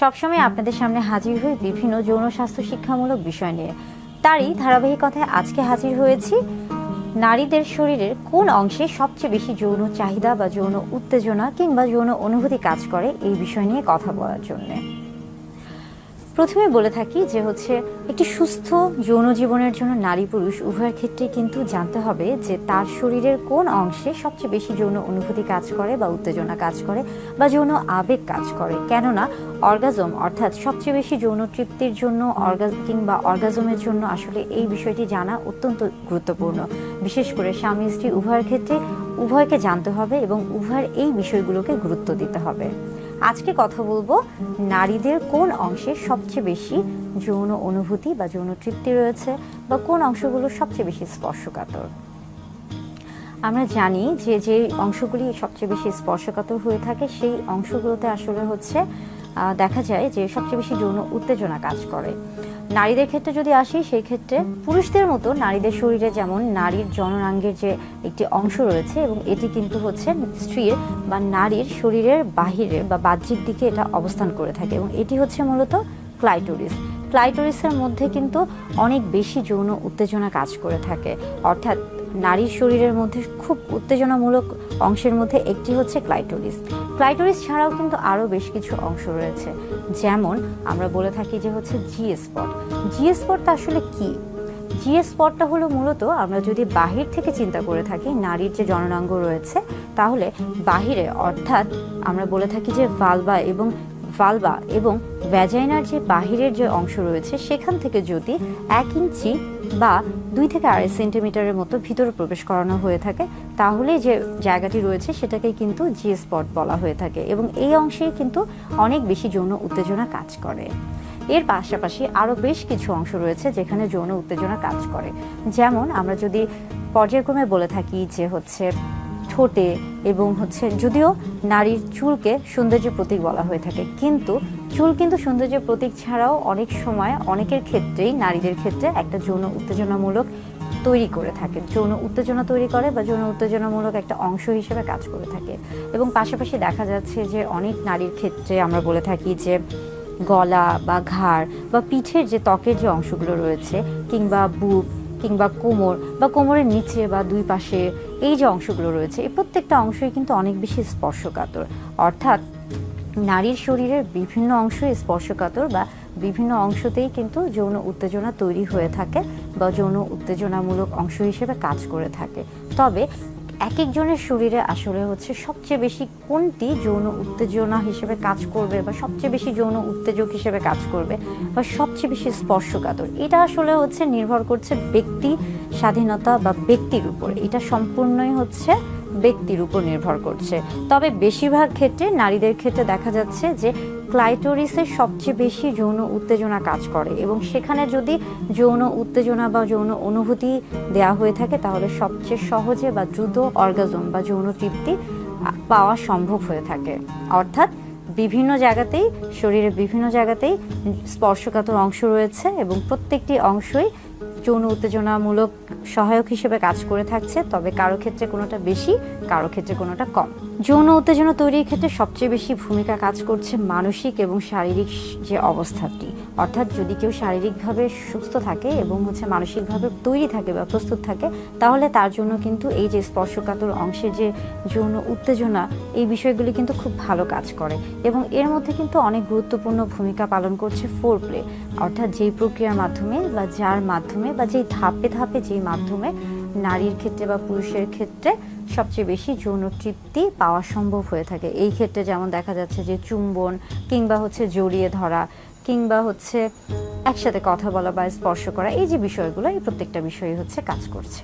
সবসময় আপনাদের সামনে হাজির হই বিভিন্ন যৌন স্বাস্থ্য শিক্ষামূলক বিষয় নিয়ে। তারই ধারাবাহিকতায় আজকে হাজির হয়েছি নারীদের শরীরের কোন অংশে সবচেয়ে বেশি যৌন চাহিদা বা যৌন উত্তেজনা কিংবা যৌন অনুভূতি কাজ করে এই বিষয় নিয়ে কথা বলার জন্য। প্রথমে বলে থাকি যে একটি সুস্থ যৌন জীবনের জন্য নারী পুরুষ উভয়ের ক্ষেত্রে কিন্তু জানতে হবে যে তার শরীরের কোন অংশে সবচেয়ে বেশি যৌন অনুভূতি কাজ করে বা উত্তেজনা কাজ করে বা যৌন আবেগ কাজ করে। কেননা অর্গাজম অর্থাৎ সবচেয়ে বেশি যৌন তৃপ্তির জন্য কিংবা অর্গাজমের জন্য আসলে এই বিষয়টি জানা অত্যন্ত গুরুত্বপূর্ণ। বিশেষ করে স্বামী স্ত্রী উভয়ের ক্ষেত্রে উভয়কে জানতে হবে এবং উভয়ের এই বিষয়গুলোকে গুরুত্ব দিতে হবে। আজকে কথা বলবো নারীদের কোন অংশে সবচেয়ে বেশি যৌন অনুভূতি বা যৌন তৃপ্তি রয়েছে বা কোন অংশগুলো সবচেয়ে বেশি স্পর্শকাতর। আমরা জানি যে যে অংশগুলি সবচেয়ে বেশি স্পর্শকাতর হয়ে থাকে সেই অংশগুলোতে আসলে দেখা যায় যে সবচেয়ে বেশি যৌন উত্তেজনা কাজ করে। নারীদের ক্ষেত্রে যদি আসি সেই ক্ষেত্রে পুরুষদের মতো নারীদের শরীরে যেমন নারীর জননাঙ্গের যে একটি অংশ রয়েছে এবং এটি কিন্তু স্ত্রীর বা নারীর শরীরের বাহিরে বা বাহ্যিক দিকে এটা অবস্থান করে থাকে এবং এটি মূলত ক্লাইটোরিস। ক্লাইটোরিসের মধ্যে কিন্তু অনেক বেশি যৌন উত্তেজনা কাজ করে থাকে, অর্থাৎ নারীর শরীরের মধ্যে খুব উত্তেজনামূলক অংশের মধ্যে একটি ক্লাইটোরিস। ক্লাইটোরিস ছাড়াও কিন্তু আরও বেশ কিছু অংশ রয়েছে, যেমন আমরা বলে থাকি যে জি স্পট। জি স্পটটা আসলে কি? জি স্পটটা হলো মূলত আমরা যদি বাহির থেকে চিন্তা করে থাকি নারীর যে জননাঙ্গ রয়েছে তাহলে বাহিরে অর্থাৎ আমরা বলে থাকি যে ভালভা এবং ভ্যাজাইনার যে বাহিরের যে অংশ রয়েছে সেখান থেকে যদি 1 ইঞ্চি বা 2 থেকে 2.5 সেন্টিমিটারের মতো ভিতরে প্রবেশ করানো হয়ে থাকে তাহলে যে জায়গাটি রয়েছে সেটাকে কিন্তু জি স্পট বলা হয়ে থাকে এবং এই অংশে কিন্তু অনেক বেশি যৌন উত্তেজনা কাজ করে। এর পাশাপাশি আরও বেশ কিছু অংশ রয়েছে যেখানে যৌন উত্তেজনা কাজ করে, যেমন আমরা যদি পর্যায়ক্রমে বলে থাকি যে ঠোঁটে এবং যদিও নারীর চুলকে সৌন্দর্যের প্রতীক বলা হয়ে থাকে, কিন্তু চুল কিন্তু সৌন্দর্যের প্রতীক ছাড়াও অনেক সময় অনেকের ক্ষেত্রেই নারীদের ক্ষেত্রে একটা যৌন উত্তেজনামূলক তৈরি করে থাকে, যৌন উত্তেজনা তৈরি করে বা যৌন উত্তেজনামূলক একটা অংশ হিসেবে কাজ করে থাকে। এবং পাশাপাশি দেখা যাচ্ছে যে অনেক নারীর ক্ষেত্রে আমরা বলে থাকি যে গলা বা ঘাড় বা পিঠের যে ত্বকের যে অংশগুলো রয়েছে কিংবা বুক কিংবা কোমর বা কোমরের নিচে বা দুই পাশে এই যে অংশগুলো রয়েছে এই প্রত্যেকটা অংশই কিন্তু অনেক বেশি স্পর্শকাতর, অর্থাৎ নারীর শরীরের বিভিন্ন অংশই স্পর্শকাতর বা বিভিন্ন অংশতেই কিন্তু যৌন উত্তেজনা তৈরি হয়ে থাকে বা যৌন উত্তেজনামূলক অংশ হিসেবে কাজ করে থাকে। তবে এক একজনের শরীরে আসলে সবচেয়ে বেশি কোনটি যৌন উত্তেজনা হিসেবে কাজ করবে বা সবচেয়ে বেশি যৌন উত্তেজক হিসেবে কাজ করবে বা সবচেয়ে বেশি স্পর্শকাতর, এটা আসলে নির্ভর করছে ব্যক্তি স্বাধীনতা বা ব্যক্তির উপর। এটা সম্পূর্ণই ব্যক্তির উপর নির্ভর করছে। তবে বেশিরভাগ ক্ষেত্রে নারীদের ক্ষেত্রে দেখা যাচ্ছে যে ক্লাইটোরিসের সবচেয়ে বেশি যৌন উত্তেজনা কাজ করে এবং সেখানে যদি যৌন উত্তেজনা বা যৌন অনুভূতি দেয়া হয়ে থাকে তাহলে সবচেয়ে সহজে বা দ্রুত অর্গাজম বা যৌন তৃপ্তি পাওয়া সম্ভব হয়ে থাকে। অর্থাৎ বিভিন্ন জায়গাতেই শরীরের বিভিন্ন জায়গাতেই স্পর্শকাতর অংশ রয়েছে এবং প্রত্যেকটি অংশই যৌন উত্তেজনামূলক সহায়ক হিসেবে কাজ করে থাকছে, তবে কারো ক্ষেত্রে কোনোটা বেশি কারো ক্ষেত্রে কোনোটা কম। যৌন উত্তেজনা তৈরির ক্ষেত্রে সবচেয়ে বেশি ভূমিকা কাজ করছে মানসিক এবং শারীরিক যে অবস্থাটি, অর্থাৎ যদি কেউ শারীরিকভাবে সুস্থ থাকে এবং মানসিকভাবে তৈরি থাকে বা প্রস্তুত থাকে তাহলে তার জন্য কিন্তু এই যে স্পর্শকাতর অংশের যে যৌন উত্তেজনা এই বিষয়গুলি কিন্তু খুব ভালো কাজ করে এবং এর মধ্যে কিন্তু অনেক গুরুত্বপূর্ণ ভূমিকা পালন করছে ফোরপ্লে, অর্থাৎ যেই প্রক্রিয়ার মাধ্যমে বা যার মাধ্যমে বা যেই ধাপে ধাপে যেই মাধ্যমে নারীর ক্ষেত্রে বা পুরুষের ক্ষেত্রে সবচেয়ে বেশি যৌন তৃপ্তি পাওয়া সম্ভব হয়ে থাকে। এই ক্ষেত্রে যেমন দেখা যাচ্ছে যে চুম্বন কিংবা জড়িয়ে ধরা কিংবা একসাথে কথা বলা বা স্পর্শ করা এই যে বিষয়গুলো এই প্রত্যেকটা বিষয়ই কাজ করছে।